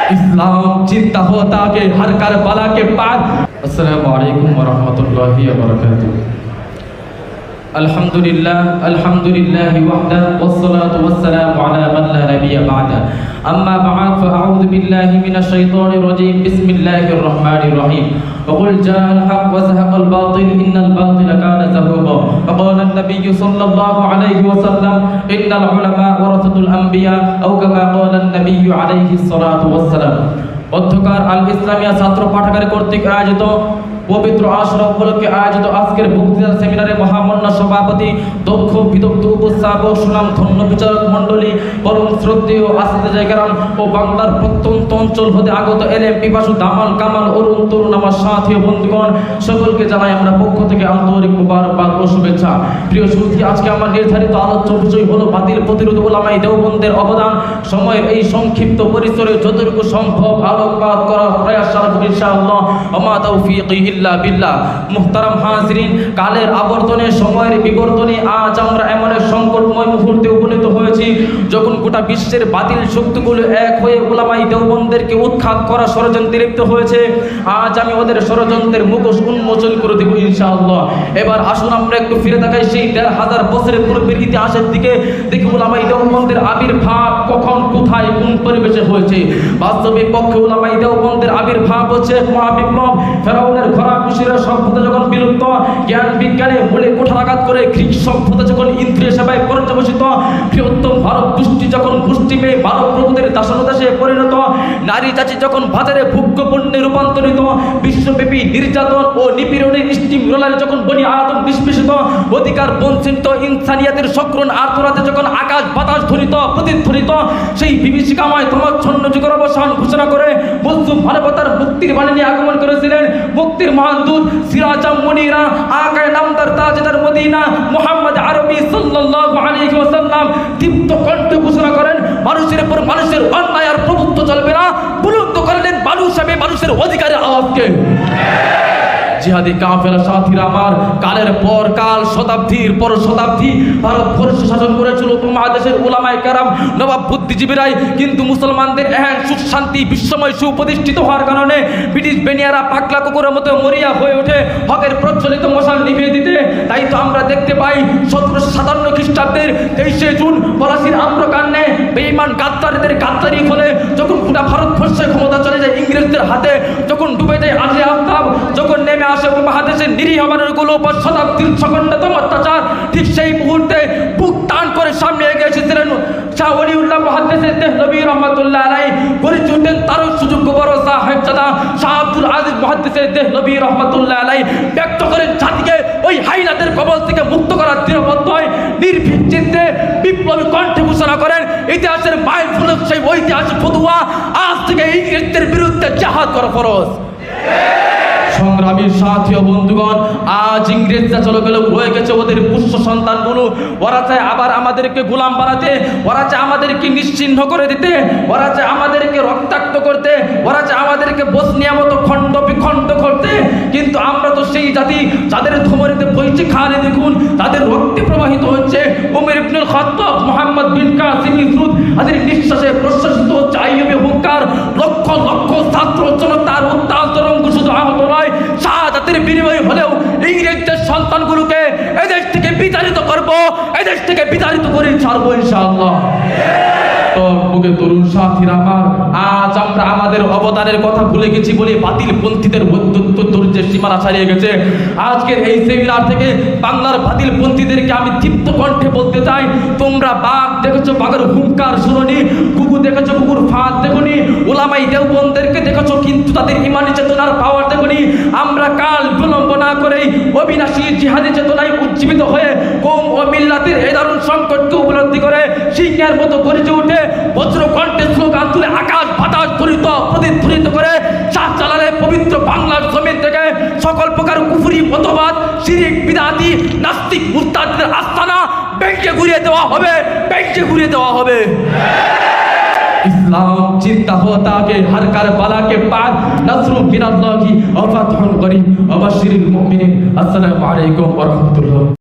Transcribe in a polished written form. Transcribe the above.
इस्लाम जिंदा होता के हर करबला के बाद। अस्सलामु अलैकुम व रहमतुल्लाहि व बरकातुहू। अल्हम्दुलिल्लाह वहदा वस्सलातु वस्सलामु अला मन ला नबिय्य बअदा। अम्मा बअद फअऊज़ु बिल्लाहि मिनश शैतानिर रजीम। बिस्मिल्लाहिर रहमानिर रहीम। वक़ुल जाअल हक़ व ज़हक़ल बातिल इन्नल बातिल कान ज़हूक़ा। वक़ाल अन्नबिय्यु सल्लल्लाहु अलैहि वसल्लम इन्नल उलमा वरसतुल अंबिया औ कमा क़ाल अन्नबिय्यु अलैहि सलातु वस्सलाम। অধ্যকার আল ইসলামিয়া ছাত্র পাঠাগার কর্তৃক আয়োজিত পবিত্র আশুরা উপলক্ষে আয়োজিত আজকের বক্তৃতা সেমিনারে মহামান্য সভাপতি, দক্ষ বিদগ্ধ উপস্থাপক, সুনাম ধন্য বিচারক মণ্ডলী, পরম শ্রদ্ধেয় আসিদে কেরাম ও বাংলার প্রত্যন্ত অঞ্চল হতে আগত এলেম পিপাসু দামাল কামাল অরুণ তরুণ আমার সাথী ও বন্ধুগণ, সকলকে জানাই আমরা পক্ষ থেকে আন্তরিক মুবারকবাদ ও শুভেচ্ছা। প্রিয় সুধী, আজকে আমার নির্ধারিত আলোচ্য বিষয় হলো বাতিল প্রতিরোধ উলামায়ে দেওবন্দের অবদান। সময়ের এই সংক্ষিপ্ত পরিসরে যতটুকু সম্ভব আলোকপাত করার প্রয়াস চালাবো ইনশাআল্লাহ। ওমা তাওফীকি ইল্লা বিল্লাহ। মুহতারাম হাজিরিন, কালের আবর্তনে, সময়ের বিবর্তনে আজ আমরা এমন এক সংকটময় মুহূর্তে উপনীত হয়েছি যখন গোটা বিশ্বের বাতিল শক্তিগুলো এক হয়ে উলামায়ে দেওবন্দেরকে উৎখাত করা ষড়যন্ত্রে লিপ্ত হয়েছে। আজ আমি ওদের ষড়যন্ত্রের মুখোশ উন্মোচন করে দেব ইনশাআল্লাহ। এবার আসুন আমরা একটু ফিরে তাকাই সেই ১৫০০ বছরের পূর্বের ইতিহাসের দিকে। দেখি উলামায়ে দেওবন্দের আবির্ভাব কখন, কোথায়, কোন পরিবেশে হয়েছে। বাস্তবিক পক্ষে উলামায়ে দেওবন্দের আবির্ভাব হচ্ছে মহাবিপ্লব, ফেরাউনের ঘোড়াকুশিরা সভ্যতা যখন বিলুপ্ত, জ্ঞান বিজ্ঞানে মূলে কোঠারাঘাত করে গ্রিক সভ্যতা যখন ইন্দ্রিয় সেবায় পর্যবসিত, বৃহত্তম ভারত গোষ্ঠী যখন গোষ্ঠী পেয়ে মানব প্রভুদের দাসনদাসে পরিণত, নারী জাতি যখন বাজারে ভোগ্য পণ্যে রূপান্তরিত, বিশ্বব্যাপী নির্যাতন ও নিপীড়নের স্টিম রোলারে যখন বনি আদম নিষ্পেষিত, অধিকার বঞ্চিত ইনসানিয়াতের সকরণ আর্তরাতে যখন আকাশ বাতাস ধ্বনিত প্রতিধ্বনিত, সেই বিভীষিকাময় তমচ্ছন্ন যুগের অবসান ঘোষণা করে মুসলিম মানবতার মুক্তির বাণী নিয়ে আগমন করেছিলেন মুক্তির মহান দূত সিরাজাম মুনিরা আকায়ে নামদার তাজদার মদিনা মুহাম্মদ আরবি সাল্লাল্লাহু আলাইহি ওয়াসাল্লাম দীপ্ত কণ্ঠে ঘোষণা করেন মানুষের উপর মানুষের অন্যায় আর প্রভুত্ব চলবে না। বুলন্দ করলেন মানুষ হবে মানুষের অধিকারের আওয়াজকে। জিহাদি কাফেলা সাথীরা আমার, কালের পর কাল, শতাব্দীর পর শতাব্দী ভারতবর্ষ শাসন করেছিল উপমহাদেশের উলামায়ে কেরাম, নবাব বুদ্ধিজীবীরাই। কিন্তু মুসলমানদের এহেন সুখ শান্তি বিশ্বময় সুপ্রতিষ্ঠিত হওয়ার কারণে ব্রিটিশ বেনিয়ারা পাগলা কুকুরের মতো মরিয়া হয়ে ওঠে হকের প্রচলিত মশাল নিভিয়ে দিতে। তাই তো আমরা দেখতে পাই ১৭৫৭ খ্রিস্টাব্দের ২৩শে জুন পলাশির আম্রকান্ডে বেঈমান গাদ্দারদের গাদ্দারি ফলে যখন গোটা ভারতবর্ষের ক্ষমতা চলে যায় ইংরেজদের হাতে, যখন ডুবে যায় আজলে আফতাব, যখন নেমে আসে উপমহাদেশের নিরীহ মানুষগুলো উপর শতাব্দীর সকণ্ডতম অত্যাচার, ঠিক সেই মুহূর্তে বুক টান করে সামনে এগিয়ে এসেছিলেন শাহ ওলিউল্লাহ মুহাদ্দিস দেহলভী রহমাতুল্লাহ আলাইহি। গড়ে তুলতেন তারও সুযোগ্য বড় সাহেবজাদা শাহ আব্দুল আজিজ মুহাদ্দিস দেহলভী রহমাতুল্লাহ আলাইহি। ব্যক্ত করেন জাতিকে ওই হাইনাদের কবল থেকে মুক্ত করার দৃঢ়বদ্ধ হয়, নির্ভীক চিত্তে বিপ্লবী কণ্ঠে ঘোষণা করেন ইতিহাসের মাইল ফলক সেই ঐতিহাসিক ফতুয়া, আজ থেকে ইংরেজদের বিরুদ্ধে জিহাদ করা ফরজ। সংগ্রামী সাথী ও বন্ধুগণ, আজ ইংরেজরা চলে গেল, রয়ে গেছে ওদের পুষ্য সন্তানগুলো। ওরা চায় আবার আমাদেরকে গোলাম বানাতে, ওরা চায় আমাদেরকে নিশ্চিহ্ন করে দিতে, ওরা চায় আমাদেরকে রক্তাক্ত করতে, ওরা চায় আমাদেরকে বসনিয়া মতো খণ্ড বিখণ্ড করতে। কিন্তু আমরা তো সেই জাতি যাদের ধমনীতে বইছে খালে দেখুন, তাদের রক্তে প্রবাহিত হচ্ছে ওমর ইবনুল খাত্তাব, মুহাম্মদ বিন কাসিম ইসরুদ, তাদের নিঃশ্বাসে প্রশ্বাসিত হচ্ছে আইয়ুবে হুঙ্কার। লক্ষ লক্ষ ছাত্র জনতার উত্তাল তরঙ্গ শুধু আহত নয়, শাহাদাতের বিনিময় হলেও ইংরেজদের সন্তানগুলোকে এদেশ থেকে বিতাড়িত করব, এদেশ থেকে বিতাড়িত করে ছাড়বো ইনশাআল্লাহ। তো বুকে তরুণ সাথীরা আমার, আজ আমরা আমাদের অবদানের কথা ভুলে গেছি বলে বাতিল পন্থীদের ধৈর্যের সীমানা ছাড়িয়ে গেছে। আজকের এই সেমিনার থেকে বাংলার বাতিল পন্থীদেরকে আমি দীপ্ত কণ্ঠে বলতে চাই, তোমরা বাঘ দেখেছো, বাঘের হুঙ্কার শুনোনি, কুকুর দেখেছো, কুকুর ফাঁদ দেখোনি, উলামায়ে দেওবন্দেরকে দেখেছো কিন্তু তাদের ইমানি চেতনার পাওয়ার দেখোনি। আমরা কাল বিলম্ব না করেই অবিনাশী জিহাদি চেতনায় উজ্জীবিত হয়ে কওম ও মিল্লাতের এই দারুণ সংকটকে উপলব্ধি করে সিংহের মতো গর্জে উঠে বজ্র কণ্ঠে স্লোগান তুলে আকাশ বাতাস ধ্বনিত প্রতিধ্বনিত করে শাহ জালালের পবিত্র বাংলার জমিন থেকে সকল প্রকার কুফরি মতবাদ, শিরিক, বিদআতি, নাস্তিক, মুরতাদদের আস্তানা ব্যাংকে ঘুরিয়ে দেওয়া হবে, ব্যাংকে ঘুরিয়ে দেওয়া হবে। इस्लाम जिंदा होता के हर करबला के बाद नस्रुम मिनल्लाहि व फतहुन करीम व बशिरिल मुमिनीन। अस्सलामु अलैकुम व रहमतुल्लाह।